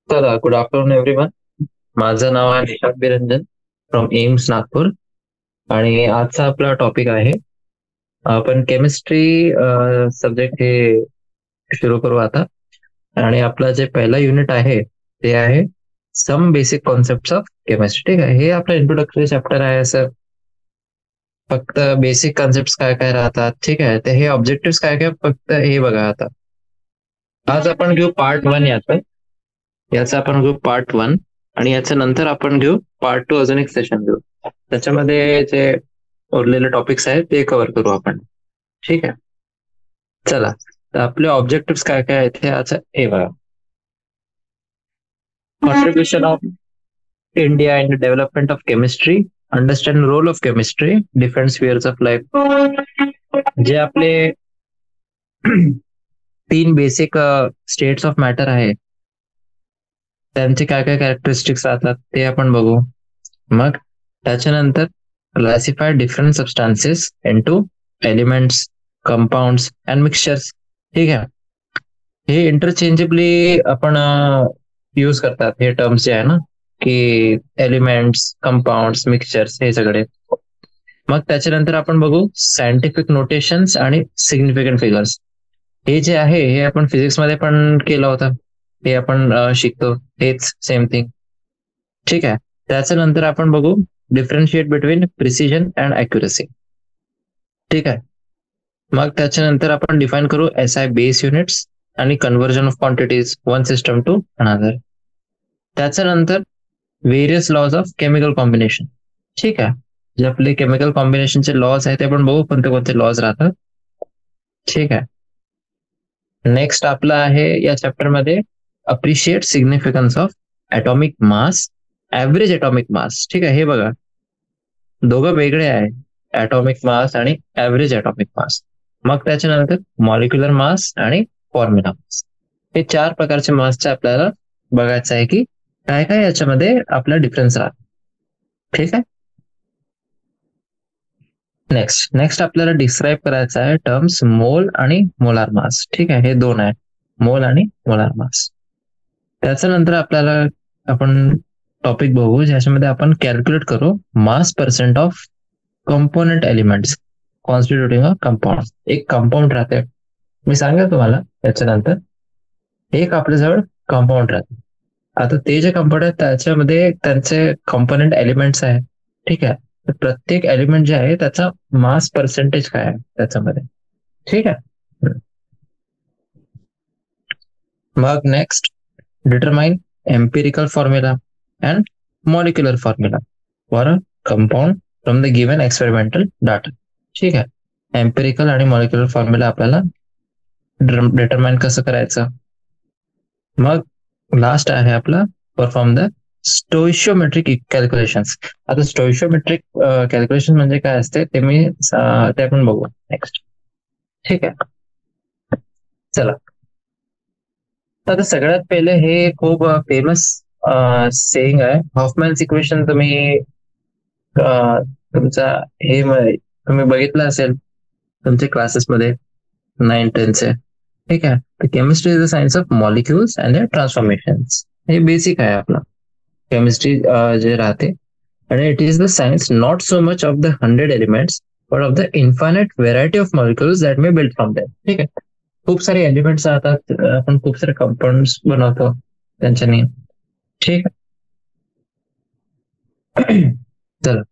चला, good afternoon everyone. माझं नाव आहे निशांत बिरंजन फ्रॉम एम्स नागपूर. आणि आजचा आपला टॉपिक आहे, आपण केमिस्ट्री सब्जेक्ट हे सुरू करू आता. आणि आपला जे पहिला युनिट आहे ते आहे some basic concept of chemistry. ठीक आहे, हे आपलं इंट्रोडक्टरी चॅप्टर आहे. असं फक्त बेसिक कॉन्सेप्ट काय काय राहतात, ठीक आहे, तर हे ऑब्जेक्टिव्ह काय काय फक्त हे बघा. आता आज आपण घेऊ पार्ट 1 याचा आपण घेऊ पार्ट 1. आणि याच्या नंतर आपण घेऊ पार्ट 2, अजून एक सेशन घेऊ. त्याच्यामध्ये जे उरलेले टॉपिक्स आहेत ते कव्हर करू आपण. ठीक आहे, चला. तर आपले ऑब्जेक्टिव्ह काय काय आहेत हे आज हे बघा. Contribution of India in the development of chemistry, understand role of chemistry, different spheres of life. जे आपले 3 बेसिक स्टेट्स ऑफ मॅटर आहे, त्यांचे काय काय कॅरेक्टरिस्टिक्स राहतात ते आपण बघू. मग त्याच्यानंतर classify different substances into elements, compounds and mixtures. ठीक आहे, हे इंटरचेंजेबली आपण यूज करतात हे टर्म्स जे आहे ना, की एलिमेंट्स, कंपाऊंड्स, मिक्सचर्स हे सगळे. मग त्याच्यानंतर आपण बघू सायंटिफिक नोटेशन्स आणि सिग्निफिकंट फिगर्स. हे जे आहे हे आपण फिजिक्स मध्ये पण केलं होतं, हे आपण शिकतो हेच सेम थिंग. ठीक आहे, त्याच्यानंतर आपण बघू differentiate between precision and accuracy. ठीक आहे, मग त्याच्यानंतर आपण डिफाईन करू SI बेस युनिट्स आणि conversion of quantities one system to another. त्याच्यानंतर various laws of chemical combination. ठीक आहे, जे आपले केमिकल कॉम्बिनेशनचे लॉज आहेत ते आपण बघू कोणते कोणते लॉज राहतात. ठीक आहे, नेक्स्ट आपला आहे या चॅप्टर मध्ये appreciate significance of atomic mass, average atomic mass. ठीक आहे, हे बघा दोघं वेगळे आहे, ॲटॉमिक मास आणि ऍव्हरेज ॲटॉमिक मास. मग त्याच्यानंतर मॉलिक्युलर मास आणि फॉर्म्युला मास. हे 4 प्रकारचे मासचे आपल्याला बघायचं आहे की काय काय याच्यामध्ये आपला डिफरन्स राहतो. ठीक आहे, नेक्स्ट आपल्याला डिस्क्राईब करायचं आहे टर्म्स मोल आणि मोलार मास. ठीक आहे, हे 2 आहे, मोल आणि मोलार मास. त्याच्यानंतर आपल्याला आपण टॉपिक बघू ज्याच्यामध्ये आपण कॅल्क्युलेट करू mass percent of component elements constituting a compound. एक कंपाऊंड राहते, मी सांगेल तुम्हाला त्याच्यानंतर. एक आपल्याजवळ कंपाऊंड राहते. आता ते जे कंपाऊंड आहे त्याच्यामध्ये त्यांचे कंपोनेंट एलिमेंट्स आहे. ठीक आहे, तर प्रत्येक एलिमेंट जे आहे त्याचा मास पर्सेंटेज काय आहे त्याच्यामध्ये. ठीक आहे, मग next determine empirical formula and molecular formula for a compound from the given experimental data. ठीक आहे, एम्पिरिकल आणि मॉलिक्युलर फॉर्म्युला आपल्याला डिटरमाइन कसं करायचं. मग लास्ट आहे आपला परफॉर्म द स्टोइशियोमेट्रिक कॅल्क्युलेशन्स. आता स्टोइशियोमेट्रिक कॅल्क्युलेशन म्हणजे काय असते ते आपण बघू नेक्स्ट. ठीक आहे, चला. आता सगळ्यात पहिले हे खूप फेमस सेइंग आहे, हॉफमॅन्स इक्वेशन. तुम्ही तुमचा हे तुम्ही बघितलं असेल तुमच्या क्लासेसमध्ये 9-10चे. ठीक आहे, तर chemistry is the science of molecules and transformations. हे बेसिक आहे आपला केमिस्ट्री जे राहते. आणि it is the science not so much of the 100 elements but of the infinite variety of molecules that may build from them. ठीक आहे, खूप सारे एलिमेंट्स राहतात, आपण खूप सारे कंपाऊंड्स बनवतो त्यांच्याने. ठीक आहे, चला.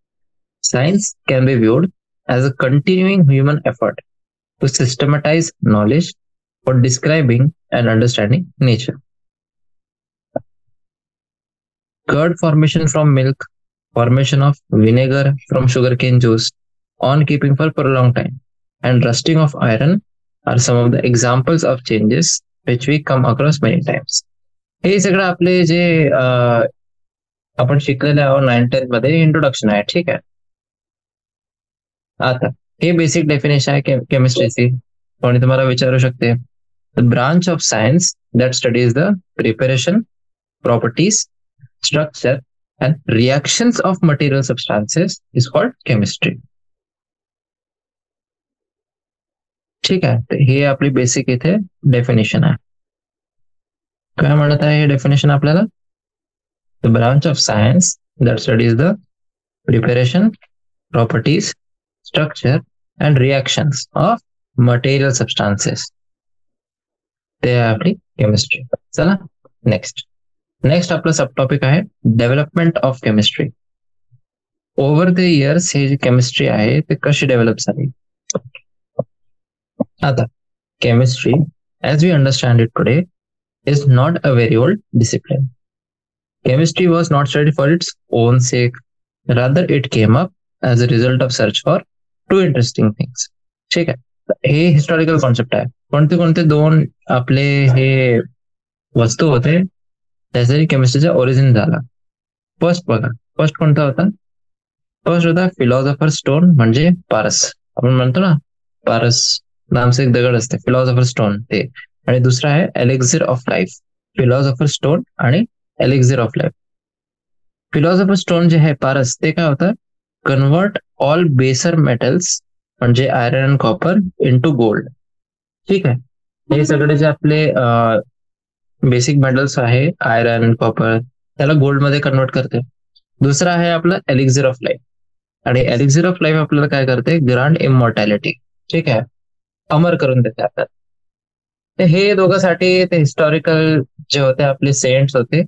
Science can be viewed as a continuing human effort to systematize knowledge for describing and understanding nature. Curd formation from milk, formation of vinegar from sugarcane juice, on keeping for prolonged time, and rusting of iron are some of the examples of changes which we come across many times. हे सगळं आपले जे आपण शिकलेले आहोत 9-10 मध्ये introduction आहे. ठीक आहे, आता हे बेसिक डेफिनेशन आहे केमिस्ट्रीची. कोणी तुम्हाला विचारू शकते, the branch of science that studies the preparation, properties, structure and reactions of material substances is called chemistry. ठीक आहे, तर हे आपली बेसिक इथे डेफिनेशन आहे. काय म्हणत आहे हे डेफिनेशन आपल्याला? The branch of science that studies the preparation, properties, structure and reactions of material substances. ते आहे आपली केमिस्ट्री. चला नेक्स्ट आपला सब टॉपिक आहे development of chemistry. Over the years हे जे केमिस्ट्री आहे ते कशी डेव्हलप झाली. आता chemistry as we understand it today is not a very old discipline. Chemistry was not studied for its own sake. Rather, it came up as a result of search for two interesting things. ठीक आहे, हे historical concept आहे. कोणते कोणते दोन आपले हे वस्तू होते त्यासाठी केमिस्ट्रीचा ओरिजिन झाला. फर्स्ट कोणता होता? फर्स्ट होता फिलॉसॉफर स्टोन, म्हणजे पारस. आपण म्हणतो ना पारस नामचे एक दगड असते, फिलॉसॉफर स्टोन ते. आणि दुसरा आहे एलेक्झिर ऑफ लाईफ. फिलॉसॉफर स्टोन आणि एलेक्झिर ऑफ लाईफ. फिलॉसॉफर स्टोन जे आहे पारस, ते काय होतं? कन्वर्ट ऑल बेसर मेटल्स म्हणजे iron and copper into gold. ठीक आहे, हे सगळे जे आपले बेसिक मेटल्स आहे आयरन कॉपर त्याला गोल्ड मध्ये कन्वर्ट करते. दुसरा आहे आपलं एलिक्झिर ऑफ लाईफ. आणि एलिक्झिर ऑफ लाईफ आपल्याला काय करते? ग्रँड इमॉर्टॅलिटी. ठीक आहे, अमर करून देते आपल्याला. हे दोघांसाठी ते हिस्टॉरिकल जे होते आपले सेंट्स होते,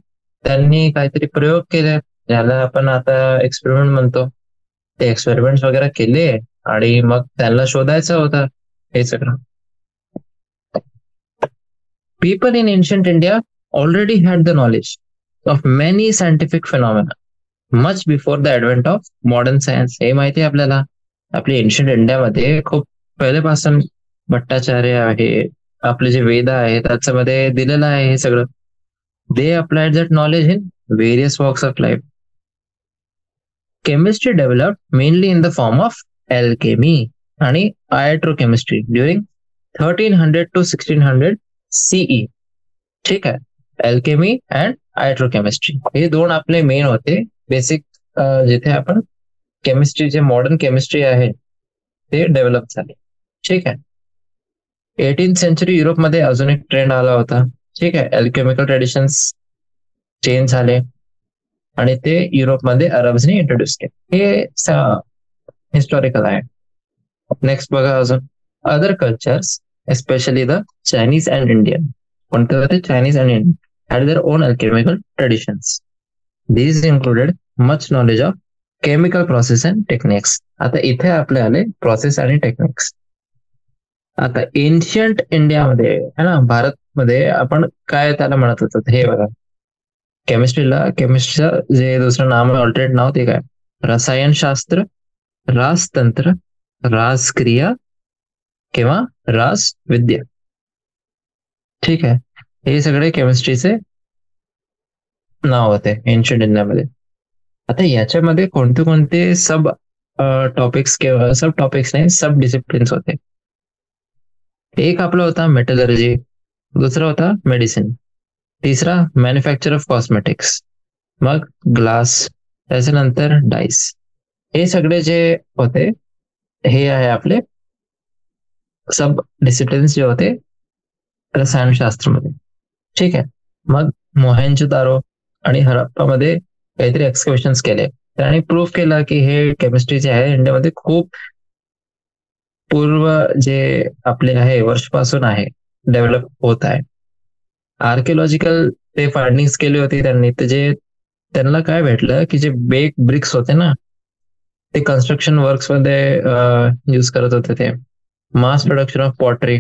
त्यांनी काहीतरी प्रयोग केले, ज्याला आपण आता एक्सपेरिमेंट म्हणतो. ते एक्सपेरिमेंट वगैरे केले आणि मग त्यांना शोधायचं होतं हे सगळं. People in ancient India already had the knowledge of many scientific phenomena much before the advent of modern science. हे माहिती आहे आपल्याला. आपली एन्शियंट इंडियामध्ये खूप पहिलेपासून भट्टाचार्य आहे, आपले जे वेद आहे त्याच्यामध्ये दिलेलं आहे हे सगळं. They applied that knowledge in various walks of life. Chemistry developed mainly in the form of alchemy आणि iatrochemistry during 1300 to 1600 CE. ठीक आहे, अल्केमी अँड आयट्रोकेमिस्ट्री हे दोन आपले मेन होते बेसिक, जिथे आपण केमिस्ट्री जे मॉडर्न केमिस्ट्री आहे ते डेव्हलप झाले. ठीक आहे, 18th सेंचुरी युरोपमध्ये अजून एक ट्रेंड आला होता. ठीक आहे, अल्केमिकल ट्रेडिशन्स चेंज झाले आणि ते युरोपमध्ये अरब्सने इंट्रोड्यूस केले. हे हिस्टॉरिकल आहे. नेक्स्ट बघा अजून other cultures, especially the Chinese and Indian. Chinese and Indian had their own alchemical traditions. These included much knowledge of chemical process and techniques. आता इथे आपले आले प्रोसेस आणि टेक्निक्स. आता एन्शियंट इंडियामध्ये है ना, भारतमध्ये आपण काय त्याला म्हणत होतो हे बघा. केमिस्ट्रीचं जे दुसरं नाव आहे, ऑल्टरनेट नाव ते काय? रसायनशास्त्र, रासतंत्र, रासक्रिया किंवा रास विद्या. ठीक आहे, हे सगळे केमिस्ट्रीचे नाव होते एन्शियंट इंडियामध्ये. आता याच्यामध्ये कोणते कोणते सब टॉपिक्स किंवा सब टॉपिक्स नाही, सब डिसिप्लिन्स होते. एक आपला होता मेटलर्जी, दुसरा होता मेडिसिन, तिसरा मॅन्युफॅक्चर ऑफ कॉस्मेटिक्स, मग ग्लास, त्याच्यानंतर डाईस. हे सगळे जे होते हे आहे आपले सब डिसिप्लिन्स जे होते रसायनशास्त्रामध्ये. ठीक आहे, मग मोहेंजोदारो आणि हरप्पामध्ये काहीतरी एक्सकॅव्हेशन्स केले, त्यांनी प्रूव्ह केलं की हे केमिस्ट्री जे आहे इंडियामध्ये खूप पूर्व जे आपले आहे वर्षपासून आहे डेव्हलप होत आहे. आर्किओलॉजिकल ते फाइंडिंग्स केली होती त्यांनी, ते जे त्यांना काय भेटलं की जे बेक ब्रिक्स होते ना ते कन्स्ट्रक्शन वर्क्स मध्ये यूज करत होते, ते मास प्रोडक्शन ऑफ पॉटरी.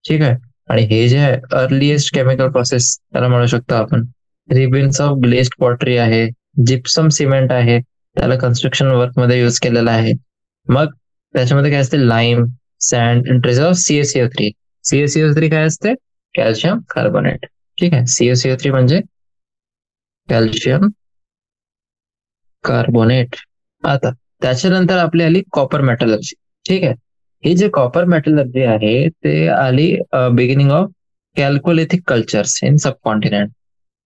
ठीक आहे, आणि हे जे आहे अर्लीएस्ट केमिकल प्रोसेस त्याला म्हणू शकतो आपण. रिबिन्स ऑफ ग्लेज्ड पॉटरी आहे, जिप्सम सिमेंट आहे, त्याला कन्स्ट्रक्शन वर्क मध्ये यूज केलेला आहे. मग त्याच्यामध्ये काय असते? Lime, sand, interest of CaCO3. CaCO3 काय असते? Calcium carbonate. ठीक आहे, CaCO3 म्हणजे कॅल्शियम कार्बोनेट. आता त्याच्यानंतर आपली आली कॉपर मेटलर्जी. ठीक आहे, हे जे कॉपर मेटलर्जी आहे ते आली beginning of chalcolithic cultures in subcontinent.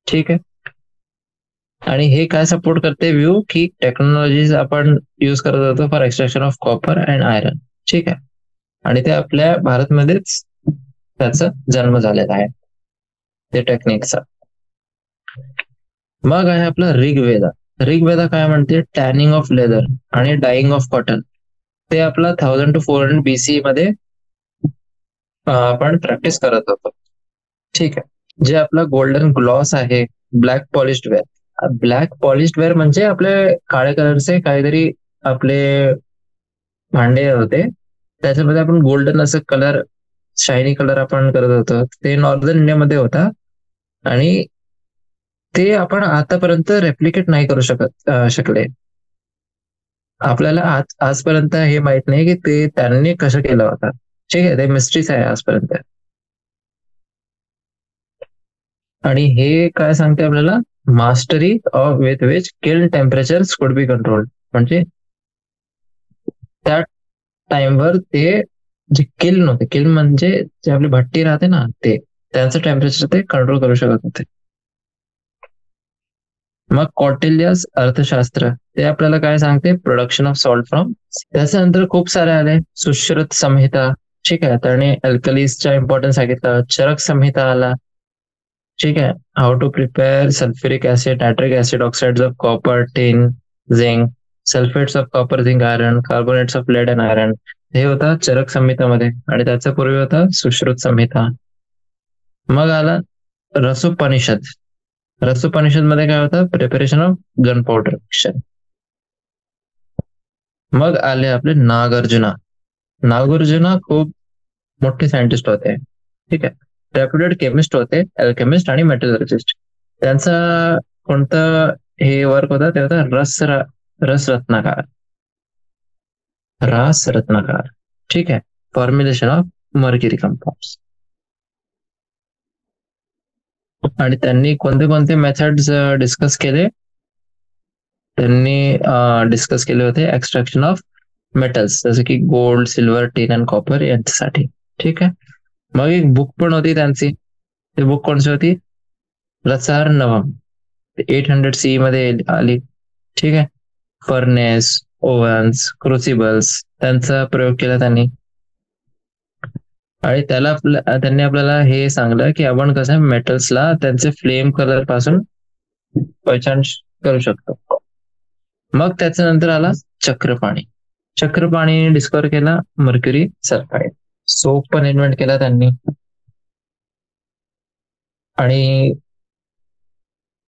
ठीक आहे, आणि हे काय सपोर्ट करते व्ह्यू की टेक्नॉलॉजीज आपण यूज करत होतो for extraction of copper and iron. ठीक आहे, आणि ते आपल्या भारतमध्येच त्याचा जन्म झालेला आहे ते टेक्निकचा. मग आहे आपला ऋग्वेदा. ऋग्वेदा काय म्हणते, टॅनिंग ऑफ लेदर आणि डाईंग ऑफ कॉटन. ते आपला 1000 to 400 BC मध्ये आपण प्रॅक्टिस करत होतो. ठीक आहे. जे आपला गोल्डन ग्लॉस आहे, black polished ware. Black polished ware म्हणजे आपले काळ्या कलरचे काहीतरी आपले भांडे होते, त्याच्यामध्ये आपण गोल्डन असं कलर, शायनी कलर आपण करत होतो. ते नॉर्दर्न इंडियामध्ये होता आणि ते आपण आतापर्यंत रेप्लिकेट नाही करू शकले. आपल्याला आजपर्यंत हे माहित नाही की ते त्यांनी कसं केलं होतं. ठीक आहे, ते मिस्ट्रीज आहे आजपर्यंत. आणि हे काय सांगते आपल्याला, mastery of with which kiln temperature could be control. म्हणजे त्या टाइमवर ते जे किल्न होते, किल्न म्हणजे जे आपली भट्टी राहते ना, ते त्यांचं टेम्परेचर ते कंट्रोल करू शकत होते. मग कौटिल्यस अर्थशास्त्र, ते आपल्याला काय सांगते, प्रोडक्शन ऑफ सॉल्ट फ्रॉम. त्याच्यानंतर खूप सारे आले, सुश्रुत संहिता. ठीक आहे, त्याने अल्कलीजचा इम्पॉर्टन्स सांगितलं. चरक संहिता आला. ठीक आहे, how to prepare sulphuric acid, nitric acid, oxides of copper, tin, zinc, sulphates of copper, zinc, iron, carbonates of lead and iron. हे होता चरक संहितामध्ये. आणि त्याच्या पूर्वी होता सुश्रुत संहिता. मग आला रसोपनिषद. रसोपनिषद मध्ये काय होतं, preparation of gun powder mixture. मग आले आपले नागार्जुना. नागार्जुना खूप मोठे सायंटिस्ट होते. ठीक आहे, रेप्युटेड केमिस्ट होते, अल्केमिस्ट आणि मेटलर्जिस्ट. त्यांचा कोणतं हे वर्क होता, ते होता रसरत्नाकार. रास रत्नाकार. ठीक आहे, फॉर्म्युलेशन ऑफ मर्क्युरी कंपाऊंड्स. आणि त्यांनी कोणते कोणते मेथड्स डिस्कस केले, त्यांनी डिस्कस केले होते एक्स्ट्रॅक्शन ऑफ मेटल्स, जसं की gold, silver, tin and copper यांच्यासाठी. ठीक आहे. मग एक बुक पण होती त्यांची. ते बुक कोणची होती, रसार नवम. 800 CE मध्ये आली. ठीक आहे. फर्नेस, ओव्हन्स, क्रुसिबल्स त्यांचा प्रयोग केला त्यांनी. आणि त्यांनी आपल्याला हे सांगलं की आपण कसं मेटल्सला त्यांचे फ्लेम कलर पासून पहचान करू शकतो. मग त्याच्यानंतर आला चक्रपाणी. चक्रपाणी डिस्कवर केला मर्क्युरी सल्फाईड. सोप पण इन्व्हेंट केला त्यांनी. आणि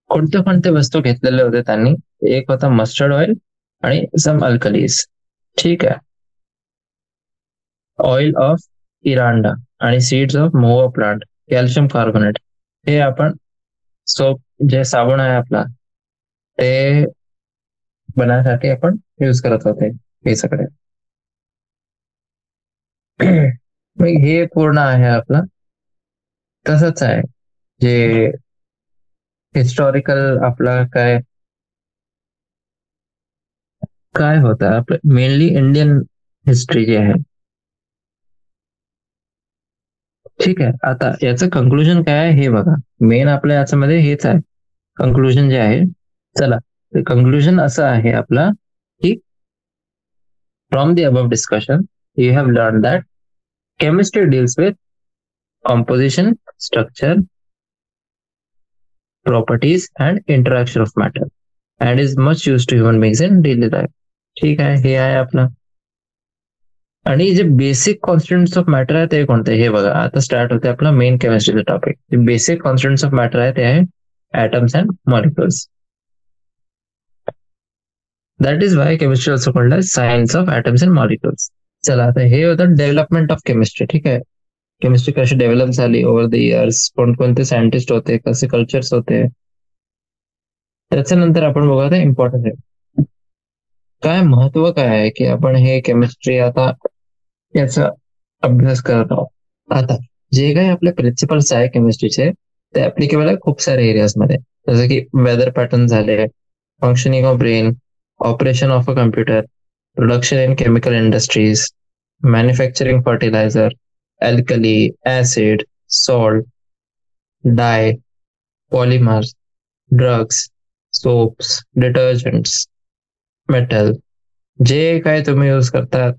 कोणते कोणते वस्तू घेतलेले होते त्यांनी, एक होता मस्टर्ड ऑइल आणि सम अल्कलीज. ठीक आहे, ऑइल ऑफ इरांडा आणि सीड्स ऑफ मोवा प्लांट, कॅल्शियम कार्बोनेट. हे आपण सोप जे साबण आहे आपला ते बनवण्यासाठी आपण यूज करत होते हे सगळे. मग हे पूर्ण आहे आपला. तसंच आहे जे हिस्टॉरिकल आपला काय काय होतं आपलं, मेनली इंडियन हिस्ट्री जे आहे. ठीक आहे, आता याचं कंक्लुजन काय आहे हे बघा. मेन आपल्या याच्यामध्ये हेच आहे कंक्लुजन जे आहे. चला, कंक्लुजन असं आहे आपला की from the above discussion you have learn that chemistry deals with composition, structure, properties and interaction of matter and is much used to human beings in daily life. ठीक आहे, हे आहे आपलं. आणि जे बेसिक कॉन्स्टंट्स ऑफ मॅटर आहे ते कोणते, हे बघा. आता स्टार्ट होते आपला मेन केमिस्ट्रीचा topic. Basic constants of matter आहे ते आहे atoms and molecules. That is why chemistry also called as science of atoms and molecules. चला, आता हे होतं डेव्हलपमेंट ऑफ केमिस्ट्री. ठीक आहे, केमिस्ट्री कशी डेव्हलप झाली ओव्हर द इयर्स, कोणकोणते सायंटिस्ट होते, कसे कल्चर्स होते. त्याच्यानंतर आपण बघू आता इम्पॉर्टंट आहे काय, महत्व काय आहे की आपण हे केमिस्ट्री आता याचा अभ्यास करत आहोत. आता जे काही आपले प्रिन्सिपल्स आहे केमिस्ट्रीचे ते ऍप्लिकेबल आहे खूप सारे एरियाज मध्ये, जसं की वेदर पॅटर्न झाले, functioning of brain, operation of a computer, production in chemical industries, manufacturing fertiliser, alkali, acid, salt, dye, polymers, drugs, soaps, detergents, metal, जे काय तुम्ही यूज करतात.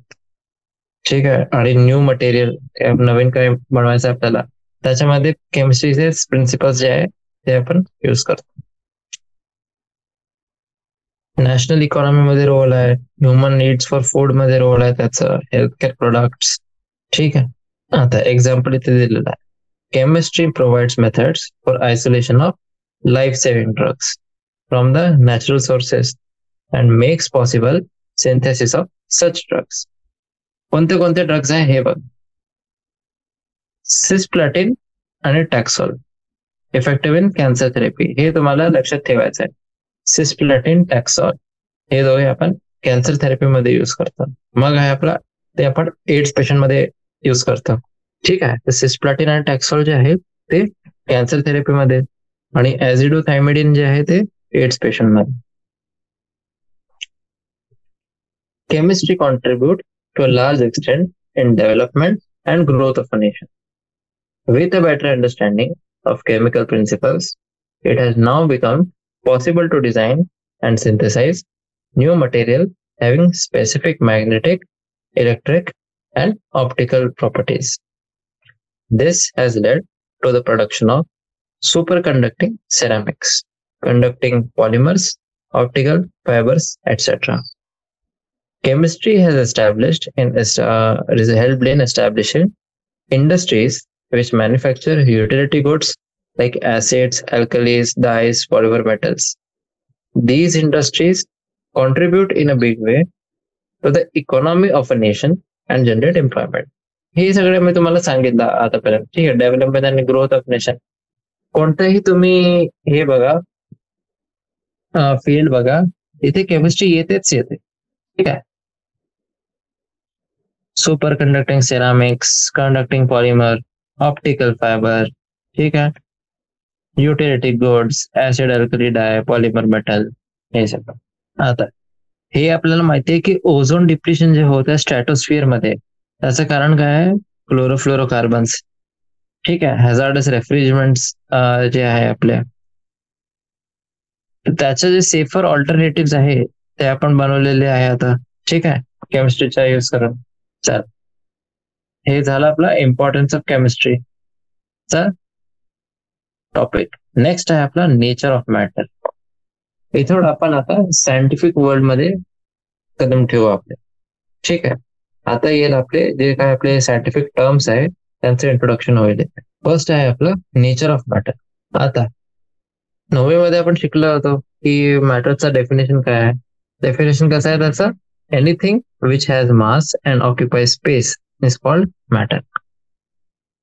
ठीक आहे, आणि न्यू मटेरियल, नवीन काय बनवायचं आपल्याला, त्याच्यामध्ये केमिस्ट्रीचे प्रिन्सिपल्स जे आहे ते आपण यूज करतो. नॅशनल इकॉनॉमीमध्ये रोल आहे, ह्युमन नीड्स फॉर फूड मध्ये रोल आहे त्याचं, हेल्थकेअर प्रोडक्ट्स. ठीक आहे, आता एक्झाम्पल इथे दिलेलं आहे. Chemistry provides methods for isolation of life saving drugs from the natural sources and makes possible synthesis of such drugs. कोणते कोणते ड्रग्ज आहे हे बघ. सिस्प्लॅटिन आणि टॅक्सॉल इफेक्टिव्ह इन कॅन्सर थेरपी, हे तुम्हाला लक्षात ठेवायचं आहे. सिस्प्लॅटिन टॅक्सॉल हे दोघे आपण कॅन्सर थेरपीमध्ये यूज करतो. मग आहे आपला ते आपण एड्स पेशंट मध्ये यूज करतो. ठीक आहे, तर सिस्प्लॅटिन आणि टॅक्सॉल जे आहे ते कॅन्सर थेरपीमध्ये आणि ॲझिडोथायमिडिन जे आहे ते एड्स पेशंट मध्ये. Chemistry contribute to a large extent in development and growth of a nation. With a better understanding of chemical principles, it has now become possible to design and synthesize new material having specific magnetic, electric, and optical properties. This has led to the production of superconducting ceramics, conducting polymers, optical fibers, etc. Chemistry has helped in establishing industries which manufacture utility goods like acids, alkalis, dyes, polymer metals. These industries contribute in a big way to the economy of a nation and generate employment. हे सगळे मी तुम्हाला सांगितलं आतापर्यंत. ठीक आहे, development आणि growth of nation. कोणतंही तुम्ही हे बघा, फील्ड बघा, इथे केमिस्ट्री येतेच येते. ठीक आहे, super conducting ceramics, conducting polymer, optical fibre, ठीक आहे, युटिलिटी गुड्स, ऍसिड, अल्कली, डाय, पॉलिमर मेटल, हे सगळं. आता हे आपल्याला माहिती आहे की ओझोन डिप्लिशन जे होत आहे स्ट्रॅटोस्फिअर मध्ये, त्याचं कारण काय आहे? क्लोरोफ्लोरोकार्बन्स. ठीक आहे, हॅझार्डस रेफ्रिजरेंट्स जे आहे आपल्या, त्याचे जे सेफर ऑल्टरनेटिव्ह आहे ते आपण बनवलेले आहे आता. ठीक आहे, केमिस्ट्रीचा यूज करून. चल, हे झालं आपला इम्पॉर्टन्स ऑफ केमिस्ट्रीचा टॉपिक. नेक्स्ट आहे आपला नेचर ऑफ मॅटर. इथं आपण आता सायंटिफिक वर्ल्ड मध्ये कदम ठेवू आपले. ठीक आहे, आता येईल आपले जे काय आपले सायंटिफिक टर्म्स आहे त्यांचं इंट्रोडक्शन होईल. फर्स्ट आहे आपलं नेचर ऑफ मॅटर. आता 9वी मध्ये आपण शिकलो होतो की मॅटरचा डेफिनेशन काय आहे. डेफिनेशन कसं आहे त्याचं? Anything which has mass and occupy space is called matter.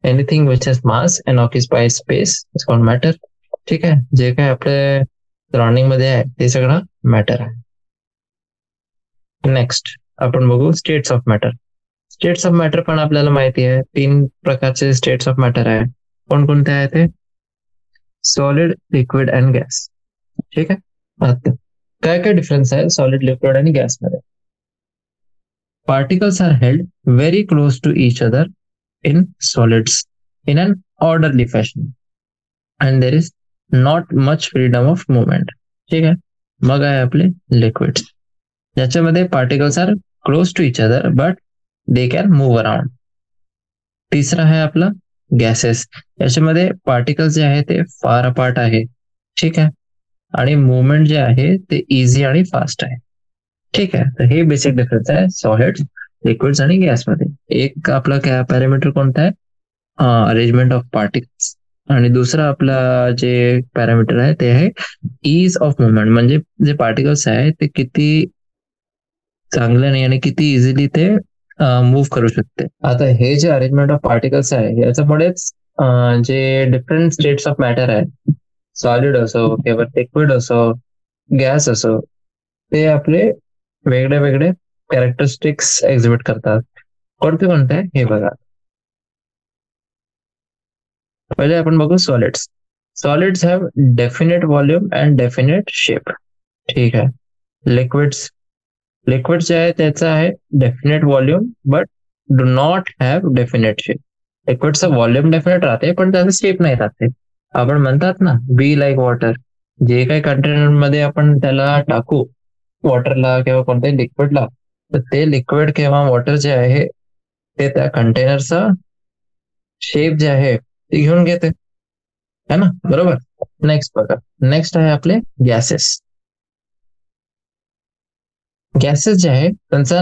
Anything which has mass and occupy space is called matter. ठीक आहे, जे काय आपल्या सराउंडिंग मध्ये आहे ते सगळं मॅटर आहे. नेक्स्ट आपण बघू states of matter. States of matter पण आपल्याला माहिती आहे, 3 प्रकारचे स्टेट्स ऑफ मॅटर आहे. कोणकोणते आहे ते? Solid, liquid and gas. ठीक आहे, आता काय काय डिफरन्स आहे सॉलिड, लिक्विड आणि गॅस मध्ये? Particles are held very close to each other in solids in an orderly fashion and there is not much freedom of movement. ठीक आहे, मग आहे आपले लिक्विड्स, ज्याच्यामध्ये particles are close to each other but they can move around. तिसरा आहे आपला gases, याच्यामध्ये पार्टिकल्स जे आहे ते फार अपार्ट आहे. ठीक आहे, आणि मुवमेंट जे आहे ते इझी आणि फास्ट आहे. ठीक आहे, तर हे बेसिक डिफरन्स आहे सॉलिड्स, लिक्विड्स आणि गॅस मध्ये. एक आपला काय पॅरामीटर कोणता आहे? Arrangement of particles. आणि दुसरा आपला जे पॅरामीटर आहे ते आहे इज ऑफ मुवमेंट, म्हणजे जे पार्टिकल्स आहे ते किती चांगल्याने आणि किती इझिली ते मूव्ह करू शकते. आता हे जे अरेंजमेंट ऑफ पार्टिकल्स आहे याच्यामुळेच जे डिफरंट स्टेट्स ऑफ मॅटर आहे, सॉलिड असो किंवा लिक्विड असो, गॅस असो, ते आपले वेगळे वेगळे कॅरेक्टरिस्टिक्स एक्झिबिट करतात. कोणते कोणते हे बघा. पहिले आपण बघू solids. Solids have definite volume and definite shape. ठीक आहे, लिक्विड्स, लिक्विड जे आहे त्याचा आहे definite volume but do not have definite shape. लिक्विडचं व्हॉल्यूम डेफिनेट राहते पण त्याचं शेप नाही राहते. आपण म्हणतात ना बी लाईक वॉटर, जे काही कंटेनर मध्ये आपण त्याला टाकू वॉटरला किंवा कोणत्याही लिक्विडला, तर ते लिक्विड किंवा वॉटर जे आहे ते त्या कंटेनरचा शेप जे आहे ते घेऊन घेते, है ना, बरोबर. नेक्स्ट बघा, नेक्स्ट आहे आपले गॅसेस. गॅसेस जे आहे त्यांचा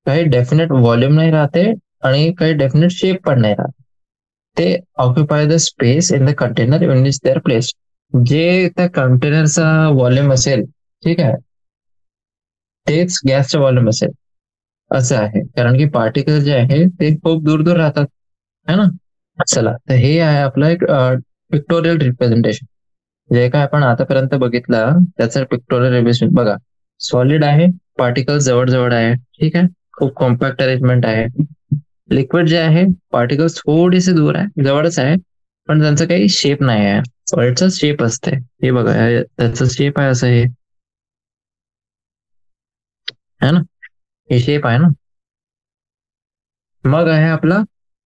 काही डेफिनेट व्हॉल्यूम नाही राहते आणि काही डेफिनेट शेप पण नाही राहत. ते occupy the space in the container in which they are placed. जे त्या कंटेनरचा व्हॉल्यूम असेल, ठीक आहे, तेच गॅसचं व्हॉल्यूम असेल असं आहे. कारण की पार्टिकल जे आहे ते खूप दूर दूर राहतात, है ना. चला, तर हे आहे आपलं एक पिक्टोरियल रिप्रेझेंटेशन. जे काय आपण आतापर्यंत बघितलं त्याचं पिक्टोरियल रिप्रेझेंटेशन बघा. सॉलिड आहे, पार्टिकल जवळ जवळ आहे, ठीक आहे, खूप कॉम्पॅक्ट अरेंजमेंट आहे. लिक्विड जे आहे पार्टिकल्स थोडेसे दूर आहे, जवळच आहे, पण त्यांचा काही शेप नाही आहे. सॉलिडचा शेप असते, हे बघा, त्याचा शेप आहे असं, हे है ना, हे शेप आहे ना. मग आहे आपला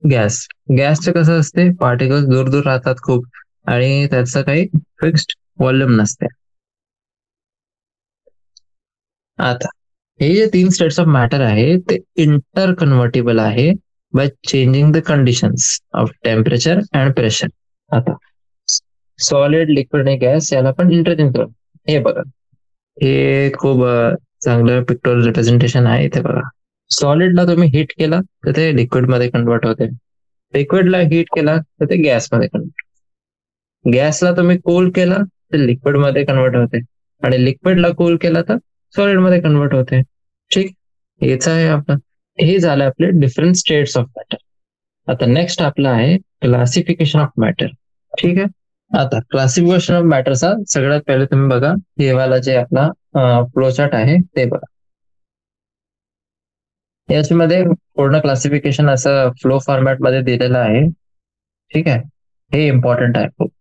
गॅस. गॅसचं कसं असते, पार्टिकल्स दूर दूर राहतात खूप आणि त्याचं काही फिक्स्ड व्हॉल्यूम नसते. आता हे जे 3 स्टेट्स ऑफ मॅटर आहे ते इंटर कन्व्हर्टेबल आहे by changing the conditions of temperature and pressure. आता सॉलिड, लिक्विड आणि गॅस याला आपण इंटरचेंज करू. हे बघा, हे खूप चांगलं पिक्टोरियल रिप्रेझेंटेशन आहे. इथे बघा, सॉलिडला तुम्ही हीट केला तर ते लिक्विड मध्ये कन्वर्ट होते, लिक्विडला हीट केला तर ते गॅस मध्ये कन्वर्ट, गॅसला तुम्ही कूल केला तर लिक्विड मध्ये कन्वर्ट होते आणि लिक्विडला कूल केला तर सॉलिड मध्ये कन्वर्ट होते. ठीक, हेच आहे आपलं. हे झालं आपले डिफरंट स्टेट्स ऑफ मॅटर. आता नेक्स्ट आपला आहे क्लासिफिकेशन ऑफ मॅटर. ठीक आहे. आता क्लासिफिकेशन ऑफ मॅटरचा सगळ्यात पहिले तुम्ही बघा, हे वाला जे आपला फ्लो चार्ट आहे ते बघा. याच्यामध्ये पूर्ण क्लासिफिकेशन असं फ्लो फॉर्मॅट मध्ये दिलेलं आहे. ठीक आहे, हे इम्पॉर्टंट आहे खूप,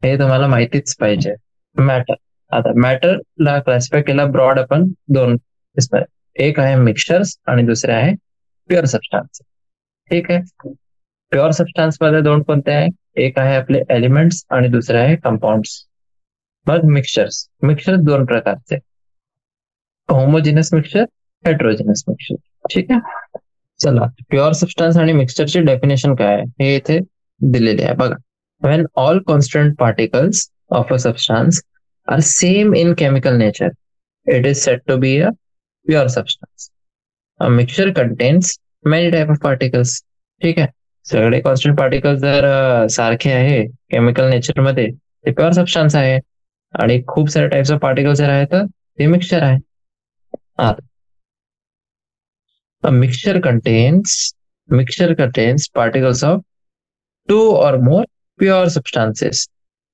हे तुम्हाला माहितीच पाहिजे. मॅटर, आता मॅटरला क्लासिफाय केला ब्रॉड आपण दोन किस्म, एक आहे मिक्सचर्स आणि दुसरे आहे प्युअर सबस्टान्स. ठीक आहे, प्युअर सबस्टान्स मध्ये दोन कोणते आहे, एक आहे आपले एलिमेंट्स आणि दुसरे आहे कंपाऊंड्स. मग मिक्सचर्स, मिक्सचर दोन प्रकारचे, होमोजिनस मिक्सचर, हेट्रोजिनस मिक्सचर. ठीक आहे. चला, प्युअर सबस्टान्स आणि मिक्सचरची डेफिनेशन काय आहे हे इथे दिलेले आहे बघा. When all constant particles of a substance are same in chemical nature, it is said to be a pure substance. A mixture contains many type of particles. ठीक आहे, सगळे कॉन्स्टंट पार्टिकल्स जर सारखे आहे केमिकल नेचर मध्ये, ते pure substance आहे, आणि खूप सारे टाइप्स ऑफ पार्टिकल्स जर आहेत तर ते मिक्सचर आहे. A mixture contains particles of two or more pure substances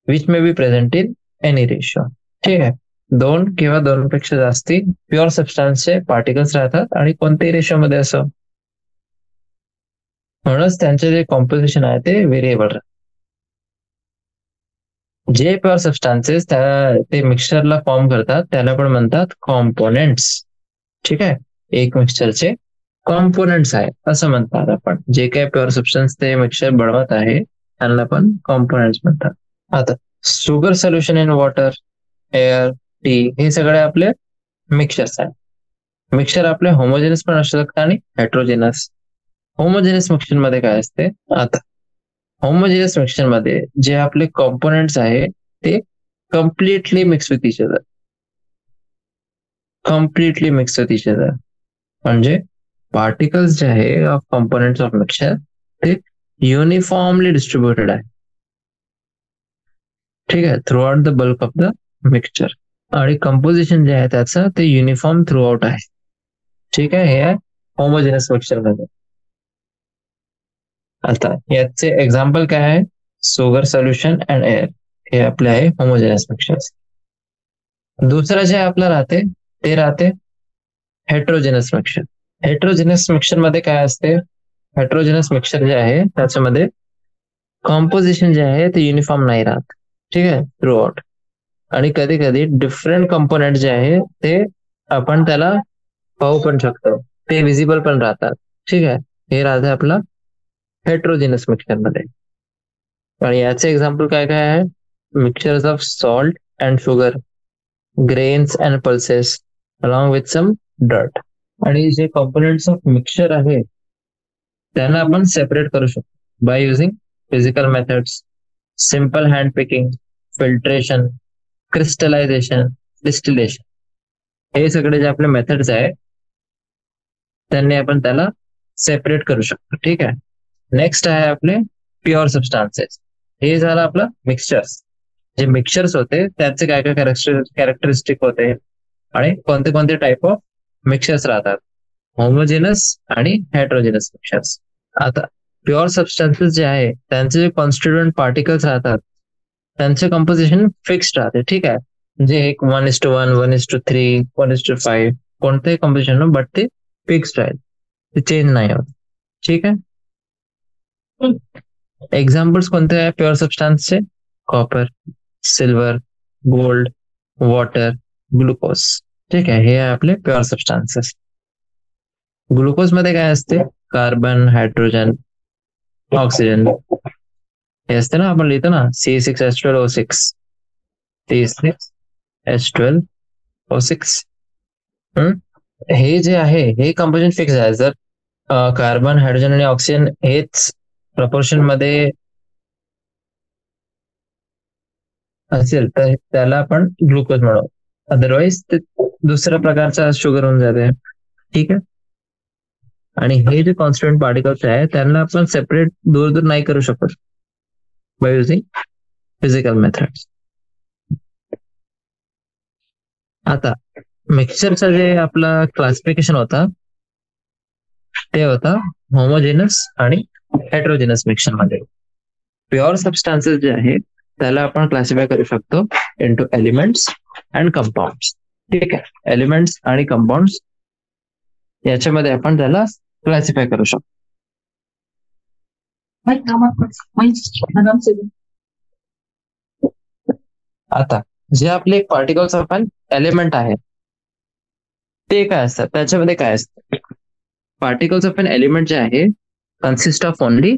which may be present in any ratio. ठीक आहे, दोन किंवा दोनपेक्षा जास्ती प्युअर सबस्टान्सचे पार्टिकल्स राहतात आणि कोणत्याही रेशो मध्ये असो, म्हणूनच त्यांचे जे कॉम्पोजिशन आहे ते व्हेरिएबल राहते. जे प्युअर सबस्टान्सेस ते मिक्सचरला फॉर्म करतात त्याला पण म्हणतात कॉम्पोनेंट्स. ठीक आहे, एक मिक्सचरचे कॉम्पोनेंट्स आहे असं म्हणतात आपण. जे काही प्युअर सबस्टन्स ते मिक्सचर बनवत आहे त्यांना पण कॉम्पोनेंट्स म्हणतात. आता sugar solution in water, air, T, हे सगळे आपले मिक्सचर्स आहे. मिक्सचर आपले होमोजेनस पण असू शकतात आणि हेट्रोजेनस. होमोजेनस मिक्सचर मध्ये काय असते, आता होमोजेनस मिक्सचर मध्ये जे आपले कॉम्पोनेंट्स आहे ते completely mix with each other, completely mix with each other. म्हणजे पार्टिकल्स जे आहे ऑफ कॉम्पोनेंट्स ऑफ मिक्सचर ते युनिफॉर्मली डिस्ट्रीब्युटेड आहे. ठीक आहे, through out the bulk of the mixture, आणि कंपोजिशन जे आहे त्याचं ते युनिफॉर्म थ्रू आउट आहे. ठीक आहे, हे आहे होमोजेनस मिक्सचर मध्ये. आता याचे एक्झाम्पल काय आहे, शुगर सोल्युशन अँड एअर, हे आपले आहे होमोजेनस मिक्सचर. दुसरं जे आपलं राहते ते राहते हेट्रोजेनस मिक्सचर. हेट्रोजेनस मिक्सचर मध्ये काय असते, हेट्रोजेनस मिक्सचर जे आहे त्याच्यामध्ये कॉम्पोजिशन जे आहे ते युनिफॉर्म नाही राहत. ठीक आहे, थ्रू आउट, आणि कधी कधी डिफरंट कंपोनेंट जे आहे ते आपण त्याला पाहू पण शकतो, ते विजिबल पण राहतात. ठीक आहे, हे राहते आपलं हेट्रोजेनस मिक्सचर मध्ये. आणि याचे एक्झाम्पल काय काय आहे, mixtures of salt and sugar, grains and pulses along with some dirt. आणि जे कंपोनेंट्स ऑफ मिक्सचर आहे त्यांना आपण सेपरेट करू शकतो by using physical methods, simple hand picking, filtration, crystallisation, distillation. हे सगळे जे आपले मेथड्स आहे त्यांनी आपण त्याला सेपरेट करू शकतो. ठीक आहे. नेक्स्ट आहे आपले प्युअर सबस्टान्सेस. हे झालं आपलं मिक्सचर्स. जे मिक्सचर्स होते त्याचे काय काय कॅरेक्टरिस्टिक होते आणि कोणते कोणते टाईप ऑफ मिक्सचर्स राहतात, होमोजेनस आणि हेट्रोजेनस मिक्सचर्स. आता प्युअर सबस्टन्सेस जे आहे त्यांचे जे कॉन्स्टिट्युएंट पार्टिकल्स राहतात त्यांचे कंपोजिशन फिक्स्ड राहते. ठीक आहे. म्हणजे एक 1:1, 1:3, 1:5 कोणतेही कंपोजिशन बट ते फिक्स्ड राहील, ते चेंज नाही होत. ठीक आहे. एक्झाम्पल्स कोणते आहे प्युअर सबस्टान्सचे? Copper, silver, gold, water, glucose. ठीक आहे. हे आहे आपले प्युअर सबस्टान्सेस. ग्लुकोज मध्ये काय असते? कार्बन, हायड्रोजन, ऑक्सिजन हे असते ना, आपण लिहितो ना C6H12O6, C6H12O6. हे जे आहे हे कंपोजिशन फिक्स आहे. जर कार्बन, हायड्रोजन आणि ऑक्सिजन हेच प्रपोर्शन मध्ये असेल तर त्याला आपण ग्लुकोज म्हणू, अदरवाईज ते दुसऱ्या प्रकारचा शुगर होऊन जाते. ठीक आहे. आणि हे जे कॉन्स्टंट पार्टिकल्स आहे त्यांना आपण सेपरेट दूर दूर नाही करू शकत बाय युझिंग फिजिकल मेथड्स. आता मिक्सचरचा जे आपला क्लासिफिकेशन होता ते होता होमोजेनस आणि हेट्रोजेनस मिक्सचर मध्ये. प्युअर सबस्टान्सेस जे आहे त्याला आपण क्लासिफाय करू शकतो इंटू एलिमेंट्स अँड कंपाऊंड्स. ठीक आहे. एलिमेंट्स आणि कंपाऊंड्स याच्यामध्ये आपण त्याला क्लासिफाय करू शकतो. आता जे आपले पार्टिकल्स आपण एलिमेंट आहे ते काय असतात, त्याच्यामध्ये काय असतं? पार्टिकल्स ऑफ एन एलिमेंट जे आहे consist of only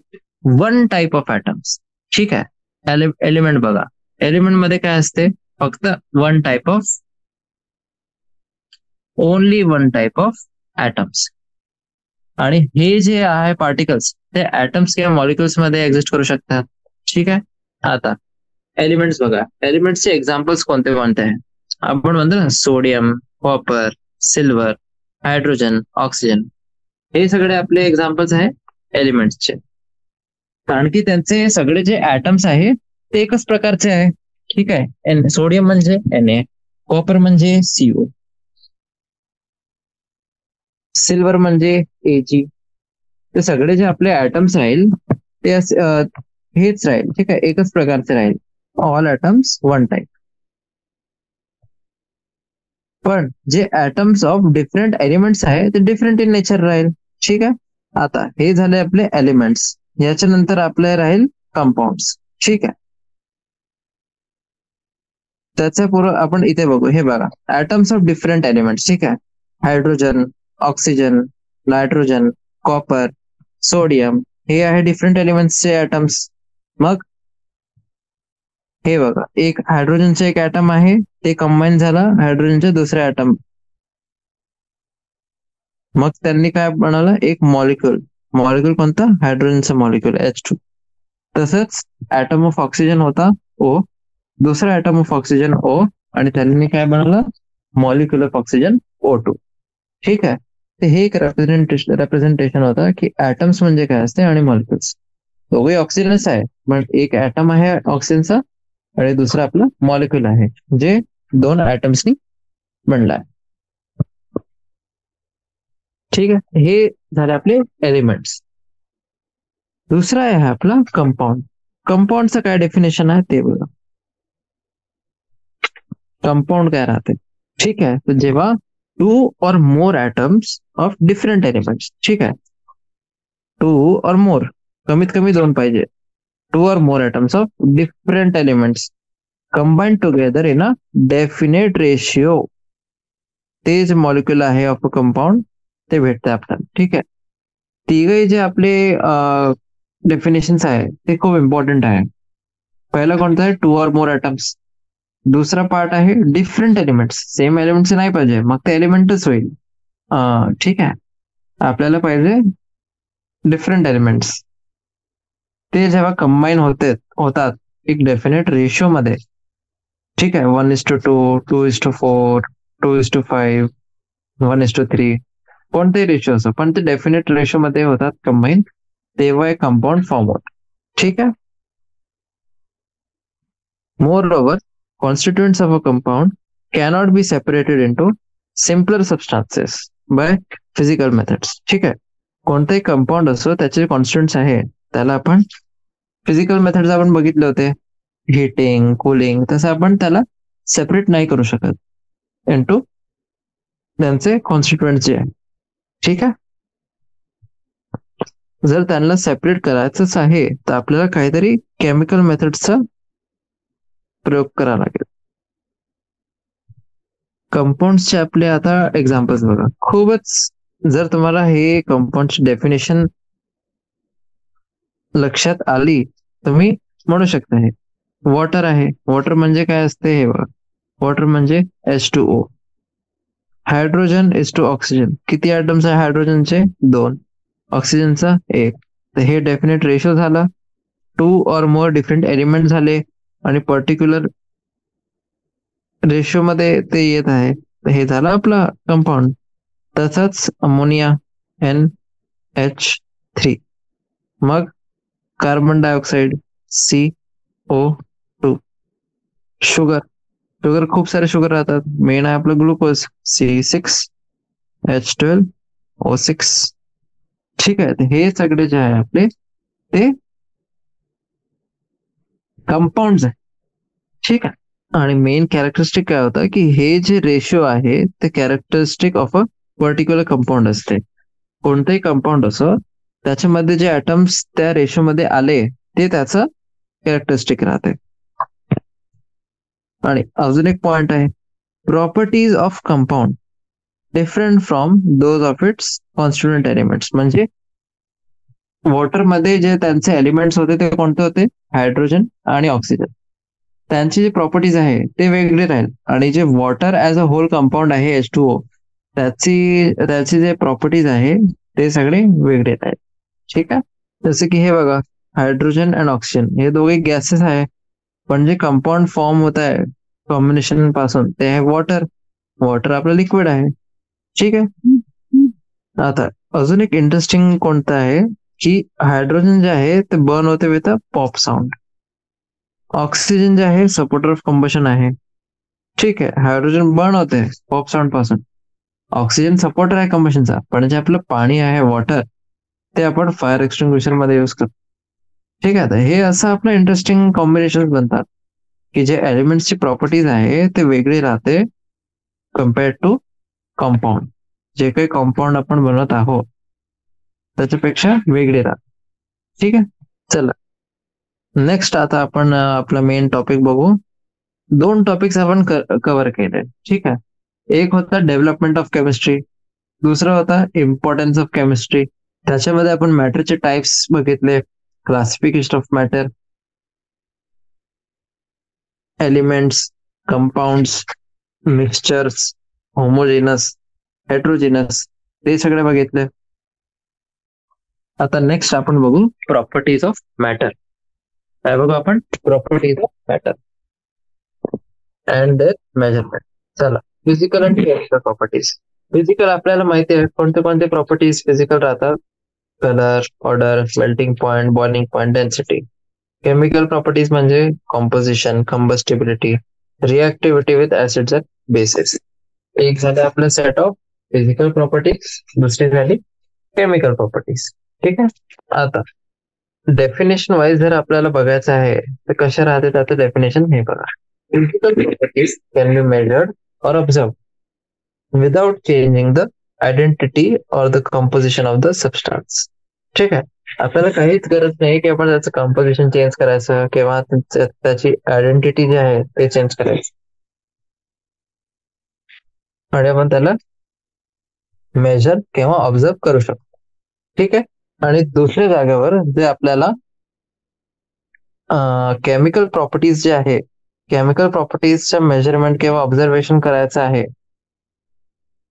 one type of atoms. ठीक आहे. एलिमेंट बघा, एलिमेंट मध्ये काय असते? फक्त one type of, only one type of atoms. आणि हे जे आहे पार्टिकल्स ते ॲटम्स किंवा मॉलिक्युल्स मध्ये एक्झिस्ट करू शकतात. ठीक आहे. आता एलिमेंट्स बघा, एलिमेंट्सचे एक्झाम्पल्स कोणते कोणते आहे? आपण म्हणतो ना sodium, copper, silver, hydrogen, oxygen हे सगळे आपले एक्झाम्पल्स आहे एलिमेंट्सचे. कारण की त्यांचे सगळे जे ऍटम्स आहे ते एकच प्रकारचे आहे. ठीक आहे. सोडियम म्हणजे Na, कॉपर म्हणजे CO, सिल्वर म्हणजे Ag. ते सगळे जे आपले ऍटम्स राहील ते हेच राहील. ठीक आहे. एकच प्रकारचे राहील. All atoms one type. पण जे ऍटम्स ऑफ डिफरंट एलिमेंट्स आहे ते डिफरंट इन नेचर राहील. ठीक आहे. आता हे झाले आपले एलिमेंट्स. याच्या नंतर आपले राहील कंपाऊंड्स. ठीक आहे. त्याच्या पूर्व आपण इथे बघू. हे बघा, ऍटम्स ऑफ डिफरंट एलिमेंट्स. ठीक आहे. Hydrogen, oxygen, nitrogen, copper, sodium हे आहे डिफरंट एलिमेंट्सचे ऍटम्स. मग हे बघा, एक हायड्रोजनचे एक ऍटम आहे ते कंबाईन झाला हायड्रोजनचे दुसरे ऍटम, मग त्यांनी काय बनवलं? एक मॉलिक्युल. मॉलिक्युल कोणता? हायड्रोजनचा मॉलिक्युल H2. तसंच ऍटम ऑफ ऑक्सिजन होता O, दुसरा ऍटम ऑफ ऑक्सिजन O, आणि त्यांनी काय बनवलं? Molecule of oxygen O2. ठीक आहे. तर हे एक रेप्रेझेंटेशन होतं की ऍटम्स म्हणजे काय असते आणि मॉलिक्युल्स. दोघे ऑक्सिजनच आहे, पण एक ऍटम आहे ऑक्सिजनचा आणि दुसरा आपला मॉलिक्युल आहे जे दोन ऍटम्सनी बनलाय. ठीक आहे. हे झाले आपले एलिमेंट्स. दुसरा आहे आपला कंपाऊंड. कंपाऊंडचं काय डेफिनेशन आहे ते बघा. कंपाऊंड काय राहते? ठीक आहे. तर जेव्हा 2 or more atoms of different elements. ठीक आहे. 2 or more, कमीत कमी 2 पाहिजे. 2 or more atoms of different elements combined together in a definite ratio. ते जे मॉलिक्युल आहे ऑफ अ कंपाऊंड ते भेटते आपल्याला. ठीक आहे. तिघही जे आपले डेफिनेशन्स आहे ते खूप इम्पॉर्टंट आहे. पहिला कोणता आहे? 2 or more atoms. दुसरा पार्ट आहे डिफरंट एलिमेंट्स. सेम एलिमेंट्स नाही पाहिजे, मग ते एलिमेंटच होईल. ठीक आहे. आपल्याला पाहिजे डिफरंट एलिमेंट्स. ते जेव्हा कंबाईन होतात एक डेफिनेट रेशिओ मध्ये. ठीक आहे. 1:2, 2:4, 2:5, 1:3, कोणतेही रेशो असो, पण ते डेफिनेट रेशो मध्ये होतात कंबाईन, तेव्हा एक कंपाऊंड फॉर्म होत. ठीक आहे. Moreover, constituents of a compound cannot be separated into simpler substances by physical methods. ठीक आहे. कोणताही कंपाऊंड असो त्याचे कॉन्स्टिट्युएंट्स आहे त्याला आपण फिजिकल मेथड्स आपण बघितले होते, हिटिंग, कुलिंग, तसं आपण त्याला सेपरेट नाही करू शकत इंटू त्यांचे कॉन्स्टिट्युएंट्स जे आहे. ठीक आहे. जर त्यांना सेपरेट करायचंच आहे तर आपल्याला काहीतरी केमिकल मेथड्सचा प्रयोग करावा लागेल. कंपाऊंड्सचे आपले आता एक्झाम्पल्स बघा. खूपच जर तुम्हाला हे कंपाऊंडची डेफिनेशन लक्षात आली तुम्ही म्हणू शकता. हे वॉटर आहे. वॉटर म्हणजे काय असते हे बघा. वॉटर म्हणजे H2O. Hydrogen is two oxygen. किती ॲटम्स आहे हायड्रोजनचे? 2. ऑक्सिजनचा 1. तर हे डेफिनेट रेशो झाला. 2 और मोर डिफरंट एलिमेंट झाले आणि पर्टिक्युलर रेशो मध्ये ते येत आहे. हे झालं आपला कंपाऊंड. तसंच अमोनिया NH3, मग carbon dioxide CO2, sugar. Sugar खूप सारे शुगर राहतात. मेन आहे आपलं ग्लुकोज C6H12O6. ठीक आहे. हे सगळे जे आहे आपले ते कंपाऊंड आहे. ठीक आहे. आणि मेन कॅरेक्टरिस्टिक काय होतं की हे जे रेशो आहे ते characteristic of a particular compound असते. कोणतंही कंपाऊंड असो त्याच्यामध्ये जे ॲटम्स त्या रेशो मध्ये आले ते त्याचं कॅरेक्टरिस्टिक राहते. आणि अजून एक पॉइंट आहे, properties of compound different from those of its constituent elements. म्हणजे वॉटर मध्ये जे त्यांचे एलिमेंट्स होते ते कोणते होते? हायड्रोजन आणि ऑक्सिजन. त्यांची जी प्रॉपर्टीज आहे ते वेगळे राहील. आणि जे water as a whole compound आहे H2O त्याची जे प्रॉपर्टीज आहे ते सगळे वेगळे आहेत. ठीक आहे. जसे की हे बघा, हायड्रोजन अँड ऑक्सिजन हे दोघे गॅसेस आहे, पण जे कंपाऊंड फॉर्म होत आहे कॉम्बिनेशन पासून ते आहे वॉटर. वॉटर आपलं लिक्विड आहे. ठीक आहे. आता अजून एक इंटरेस्टिंग कोणतं आहे की हायड्रोजन जे आहे ते बर्न होते with a pop sound. Oxygen जे आहे सपोर्टर ऑफ कंबशन आहे. ठीक आहे. हायड्रोजन बर्न होते पॉप साऊंड पासून. ऑक्सिजन सपोर्टर आहे कंबशनचा, पण जे आपलं पाणी आहे वॉटर ते आपण फायर एक्सटिंग्विशर मध्ये युज करतो. ठीक आहे. हे असं आपलं इंटरेस्टिंग कॉम्बिनेशन बनतात की जे एलिमेंट्सची प्रॉपर्टीज आहे ते वेगळे राहते कम्पेअर्ड टू कंपाऊंड. जे काही कंपाऊंड आपण बनवत आहोत त्याच्यापेक्षा वेगळे राहते. ठीक आहे. चला नेक्स्ट आता आपण आपला मेन टॉपिक बघू. 2 टॉपिक्स आपण कव्हर केले. ठीक आहे. एक होता डेव्हलपमेंट ऑफ केमिस्ट्री, दुसरा होता इम्पॉर्टन्स ऑफ केमिस्ट्री. त्याच्यामध्ये आपण मॅटरचे टाइप्स बघितले, classification of matter, elements, compounds, mixtures, homogeneous, heterogeneous, ते सगळे बघितले. आता नेक्स्ट आपण बघू प्रॉपर्टीज ऑफ मॅटर. काय बघू आपण? Properties of matter and their measurement. चला, फिजिकल आणि केमिकल प्रॉपर्टीज. फिजिकल आपल्याला माहिती आहे कोणते कोणते प्रॉपर्टीज फिजिकल राहतात. Colour, odour, melting point, boiling point, density. Chemical properties म्हणजे composition, combustibility, reactivity with acids and bases. एक झाले आपलं सेट ऑफ फिजिकल प्रॉपर्टीज, दुसरी झाली केमिकल प्रॉपर्टीज. ठीक आहे. आता डेफिनेशन वाईज जर आपल्याला बघायचं आहे तर कशा राहते त्याचं डेफिनेशन हे बघा. Physical properties can be measured or observe without changing the identity or the composition of the substance. ठीक आहे. आपल्याला काहीच गरज नाही की आपण त्याचं कंपोजिशन चेंज करायचं किंवा त्याची आयडेंटिटी जी आहे ते चेंज करायचं, आणि आपण त्याला मेजर किंवा ऑब्झर्व करू शकतो. ठीक आहे. आणि दुसऱ्या जागेवर जे आपल्याला केमिकल प्रॉपर्टीज जे आहे, केमिकल प्रॉपर्टीजच्या मेजरमेंट किंवा ऑब्झर्वेशन करायचं आहे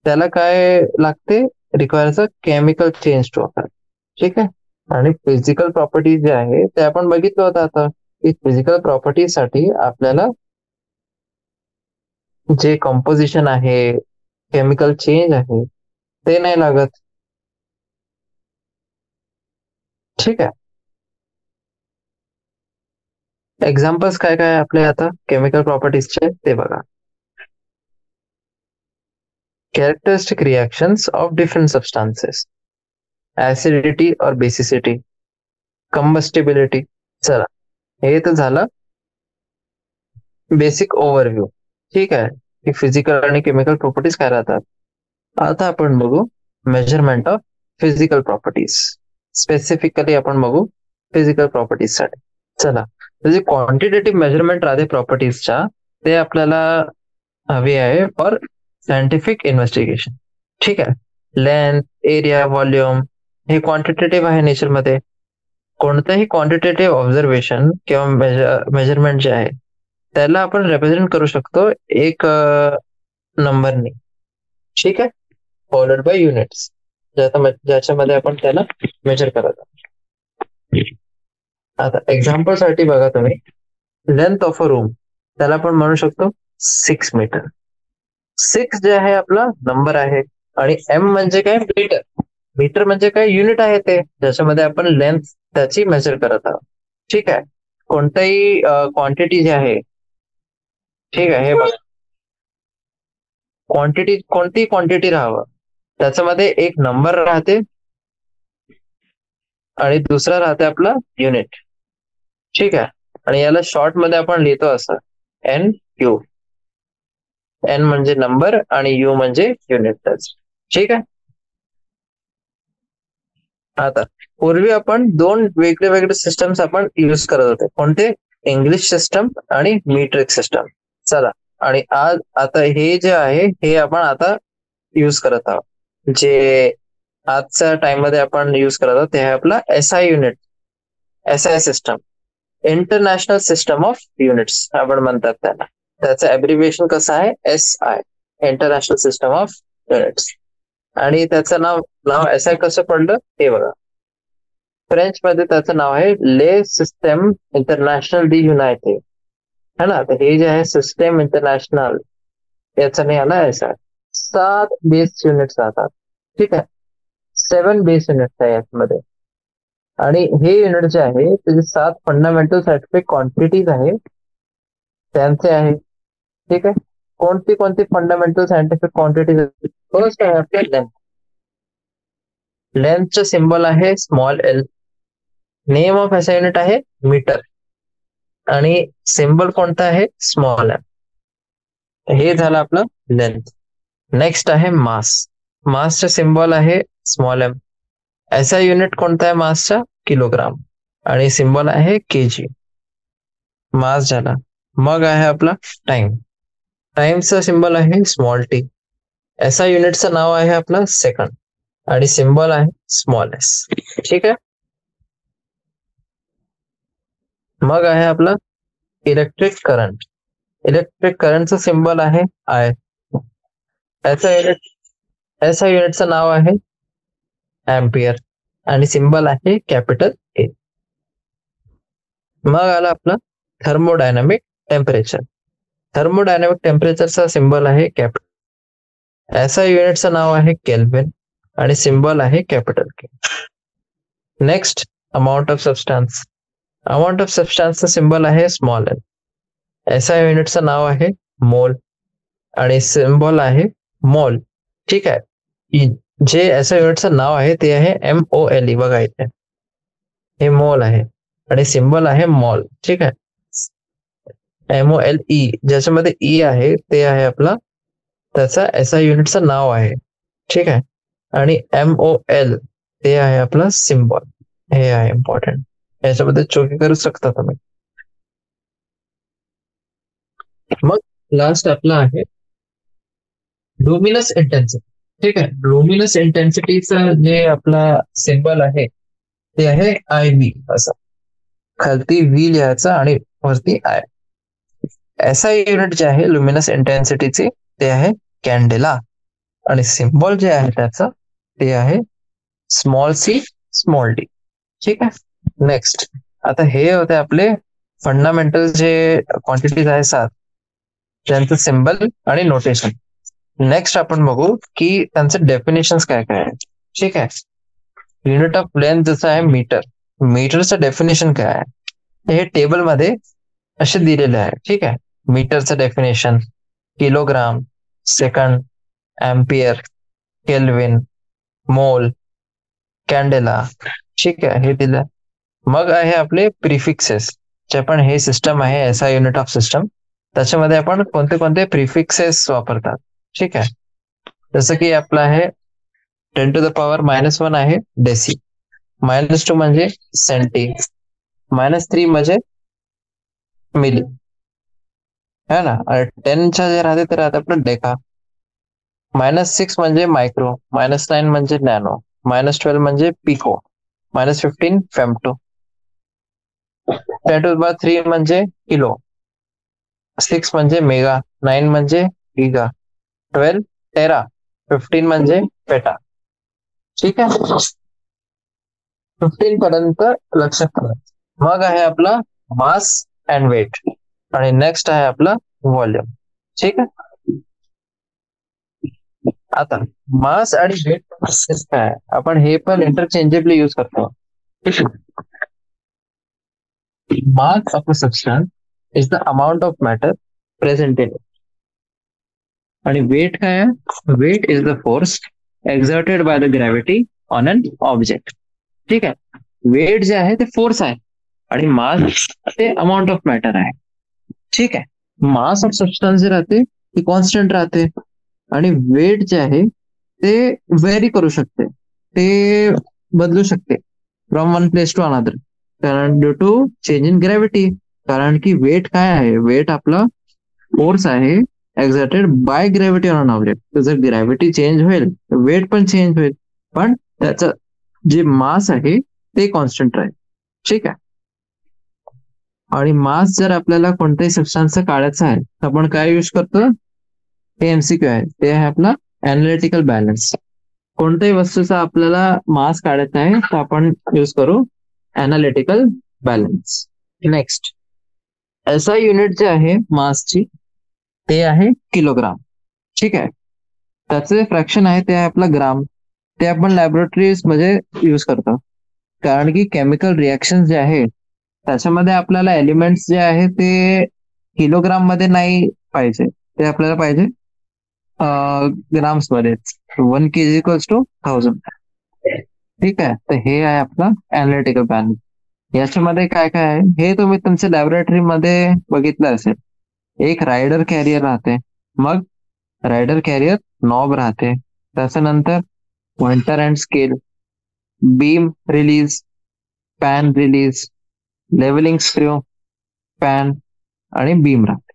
त्याला काय लागते? Requires a chemical change to occur. ठीक आहे. आणि फिजिकल प्रॉपर्टीज जे आहे ते आपण बघितलं होतं आता की फिजिकल प्रॉपर्टीज साठी आपल्याला जे कंपोजिशन आहे, केमिकल चेंज आहे, ते नाही लागत. ठीक आहे. एक्झाम्पल्स काय काय आपले आता केमिकल प्रॉपर्टीजचे ते बघा. Characteristic reactions of different substances, acidity और बेसिसिटी, कंबस्टिबिलिटी. चला, हे तर झालं बेसिक ओव्हरव्ह्यू. ठीक आहे, की फिजिकल आणि केमिकल प्रॉपर्टीज काय राहतात. आता आपण बघू measurement of physical properties. Specifically आपण बघू फिजिकल प्रॉपर्टीज साठी. चला, जे क्वांटिटेटिव्ह मेजरमेंट राहते प्रॉपर्टीजच्या, ते आपल्याला हवी आहे फॉर सायंटिफिक इन्व्हेस्टिगेशन. ठीक आहे. लेंथ, एरिया, व्हॉल्यूम हे क्वांटिटेटिव्ह आहे नेचरमध्ये. कोणतंही क्वांटिटेटिव्ह ऑब्झर्वेशन किंवा मेजरमेंट जे आहे त्याला आपण रिप्रेझेंट करू शकतो एक नंबरने. ठीक आहे, फॉलोड बाय युनिट्स, ज्याच्यामध्ये आपण त्याला मेजर करत आहोत. आता एक्झाम्पल साठी बघा तुम्ही, लेंथ ऑफ अ रूम त्याला आपण म्हणू शकतो 6 मीटर. 6 जे आहे आपला नंबर आहे, आणि एम म्हणजे काय, मीटर. मीटर म्हणजे काय, युनिट आहे ते, ज्याच्यामध्ये आपण लेंथ त्याची मेजर करत आहोत. ठीक आहे. कोणताही क्वांटिटी जे आहे, ठीक आहे, हे बघा, क्वांटिटी कोणती क्वांटिटी राहावं त्याच्यामध्ये एक नंबर राहते आणि दुसरा राहते आपला युनिट. ठीक आहे. आणि याला शॉर्ट मध्ये आपण लिहितो असं एन क्यू. एन म्हणजे नंबर आणि यू म्हणजे युनिट त्याच. ठीक आहे. आता पूर्वी आपण दोन वेगळे वेगळे सिस्टम्स आपण युज करत होते. कोणते, इंग्लिश सिस्टम आणि मीट्रिक सिस्टम. चला, आणि आज आता हे जे आहे हे आपण आता युज करत आहोत. जे आजच्या टाइम मध्ये आपण युज करत आहोत ते आहे आपला SI unit, SI system, international system of units आपण म्हणतात त्याला. त्याचं ॲब्रिव्हिएशन कसं आहे, SI, international system of units. आणि त्याचं नाव SI कसं पडलं हे बघा. फ्रेंच मध्ये त्याचं नाव आहे ले सिस्टम इंटरनॅशनल डी युनायटेड, है ना. तर हे जे आहे सिस्टम इंटरनॅशनल, याचं नाही आला SI. 7 बेस युनिट्स राहतात. ठीक आहे, 7 बेस युनिट्स आहे यामध्ये. आणि हे युनिट जे आहे त्याचे 7 फंडामेंटल सायंटिफिक क्वांटिटीज आहे त्यांचे आहे. ठीक आहे. कोणती कोणती फंडामेंटल सायंटिफिक क्वांटिटीज? फर्स्ट आहे आपल्या लेंथ. लेंथचं सिम्बॉल आहे small L. Name of SI unit आहे मीटर आणि सिम्बॉल कोणता आहे, स्मॉल एम. हे झालं आपलं लेंथ. नेक्स्ट आहे मास. मासचा सिम्बॉल आहे स्मॉल एम. SI युनिट कोणता आहे मासचा, किलोग्राम, आणि सिम्बॉल आहे केजी. मास झाला. मग आहे आपला टाइम. टाइमचा सिम्बॉल आहे स्मॉल टी. SI युनिटचं नाव आहे आपला सेकंड आणि सिम्बॉल आहे स्मॉल एस. ठीक आहे. मग आहे आपला इलेक्ट्रिक करंट. इलेक्ट्रिक करंटचं सिम्बॉल आहे आय. SI युनिटचं नाव आहे एम्पियर आणि सिम्बॉल आहे कॅपिटल ए. मग आला आपला थर्मोडायनामिक टेम्परेचर. थर्मोडायनामिक टेम्परेचरचा सिम्बॉल आहे कॅपिटल. SI युनिटचं नाव आहे केल्विन आणि सिम्बॉल आहे capital K. Next, amount of substance. Amount of सबस्टन्सचा सिम्बॉल आहे स्मॉल एल. SI युनिटचं नाव आहे मोल आणि सिम्बॉल आहे मोल. ठीक आहे. जे SI युनिटचं नाव आहे ते आहे MOLE. बघा इथे हे मोल आहे आणि सिम्बॉल आहे मॉल. ठीक आहे. MOLE, ज्याच्यामध्ये ई आहे ते आहे आपला त्याचा SI युनिटचं नाव आहे. ठीक आहे. आणि MOL ते आहे आपला सिम्बॉल. हे आहे इम्पॉर्टंट, याच्यामध्ये चोकी करू शकता तुम्ही. मग लास्ट आपला आहे लुमिनस इंटेन्सिटी. ठीक आहे. लुमिनस इंटेन्सिटीचा जे आपला सिम्बॉल आहे ते आहे IV. असं खालती V लिहायचा आणि वरती I. SI युनिट जे आहे लुमिनस इंटेन्सिटीचे ते आहे कॅन्डेला आणि सिम्बॉल जे आहे त्याचं ते आहे स्मॉल सी स्मॉल डी. ठीक आहे. नेक्स्ट, आता हे होते आपले फंडामेंटल जे क्वांटिटीज आहे 7. त्यांचं सिम्बल आणि नोटेशन. नेक्स्ट आपण बघू की त्यांचे डेफिनेशन्स काय काय आहे. ठीक आहे, युनिट ऑफ लेंथ जसं आहे मीटर, मीटरचं डेफिनेशन काय आहे हे टेबल मध्ये असे दिलेले आहे. ठीक आहे, मीटरचं definition kilogram, second, ampere, kelvin, मोल, कॅन्डेला. ठीक आहे, हे दिलं. मग आहे आपले प्रिफिक्सेस, जे पण हे सिस्टम आहे एसआय युनिट ऑफ सिस्टम, त्याच्यामध्ये आपण कोणते कोणते प्रिफिक्सेस वापरतात. ठीक आहे, जसं की आपलं आहे 10⁻⁻1 आहे डेसी, -2 म्हणजे सेंटी, -3 म्हणजे मिली, है ना. आणि 10च्या जे राहते ते राहते आपलं डेका. -6 म्हणजे मायक्रो, -9 म्हणजे नॅनो, -12 म्हणजे पिको, -15 फेमटो, 10⁻³ म्हणजे किलो, 6 म्हणजे मेगा, 9 म्हणजे गिगा, 12 टेरा, 15 म्हणजे पेटा. ठीक आहे, 15 पर्यंत लक्षात ठेवा. मग आहे आपला मास अँड वेट, आणि नेक्स्ट आहे आपला व्हॉल्यूम. ठीक आहे, आता मास आणि वेट काय आपण हे पण इंटरचेंजेबली यूज करतो. Mass of a substance is the amount of matter present in, आणि वेट काय आहे, weight is the force exerted by the gravity on an object. ठीक आहे, वेट जे आहे ते फोर्स आहे आणि मास ते अमाऊंट ऑफ मॅटर आहे. ठीक आहे, मास ऑफ सबस्टन्स जे राहते ते कॉन्स्टंट राहते, आणि वेट जे आहे ते व्हेरी करू शकते, ते बदलू शकते from one place to another, कारण due to change in gravity. कारण की वेट काय आहे, वेट आपला फोर्स आहे exerted by gravity on object. तर जर ग्रॅव्हिटी चेंज होईल तर वेट पण चेंज होईल, पण त्याचं जे मास आहे ते कॉन्स्टंट राहील. ठीक आहे, आणि मास जर आपल्याला कोणत्याही सबस्टन्सचं काढायचं आहे तर आपण काय यूज करतो, हे एमसीक्यू आहे, ते आहे आपला अनालिटिकल बॅलन्स. कोणत्याही वस्तूचा आपल्याला मास काढायचा आहे तर आपण यूज करू analytical balance. Next, SI unit जे आहे मासची ते आहे किलोग्राम. ठीक आहे, त्याचे फ्रॅक्शन आहे ते आहे आपला ग्राम. ते आपण लॅबोरेटरीज मध्ये यूज करतो, कारण की केमिकल रिएक्शन जे आहे त्याच्यामध्ये आपल्याला एलिमेंट्स जे आहे ते किलोग्राम मध्ये नाही पाहिजे, ते आपल्याला पाहिजे ग्राम्स मध्ये. 1 kg इक्वल्स टू 1000. ठीक आहे, तर हे आहे आपला अनालिटिकल बॅलन्स. याच्यामध्ये काय काय आहे हे तुम्ही तुमच्या लॅबोरेटरी मध्ये बघितलं असेल. एक रायडर कॅरियर राहते, मग रायडर कॅरियर नॉब राहते, त्याच्यानंतर pointer and scale, beam release, pan release, levelling screw, pan आणि बीम राहते.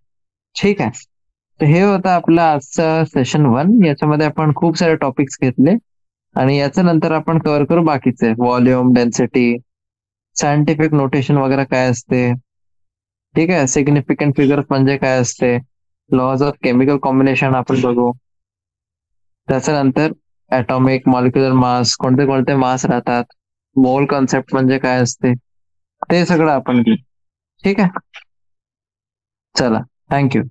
ठीक आहे, तर हे होतं आपलं आजचं सेशन 1. याच्यामध्ये आपण खूप सारे टॉपिक्स घेतले, आणि याच्या नंतर आपण कव्हर करू बाकीचे व्हॉल्यूम, डेन्सिटी, सायंटिफिक नोटेशन वगैरे काय असते. ठीक आहे, सिग्निफिकंट फिगर्स म्हणजे काय असते, लॉज ऑफ केमिकल कॉम्बिनेशन आपण बघू. त्याच्यानंतर ऍटॉमिक, मॉलिक्युलर मास, कोणते कोणते मास राहतात, मोल कॉन्सेप्ट म्हणजे काय असते, ते सगळं आपण घेऊ. ठीक आहे, चला, थँक्यू.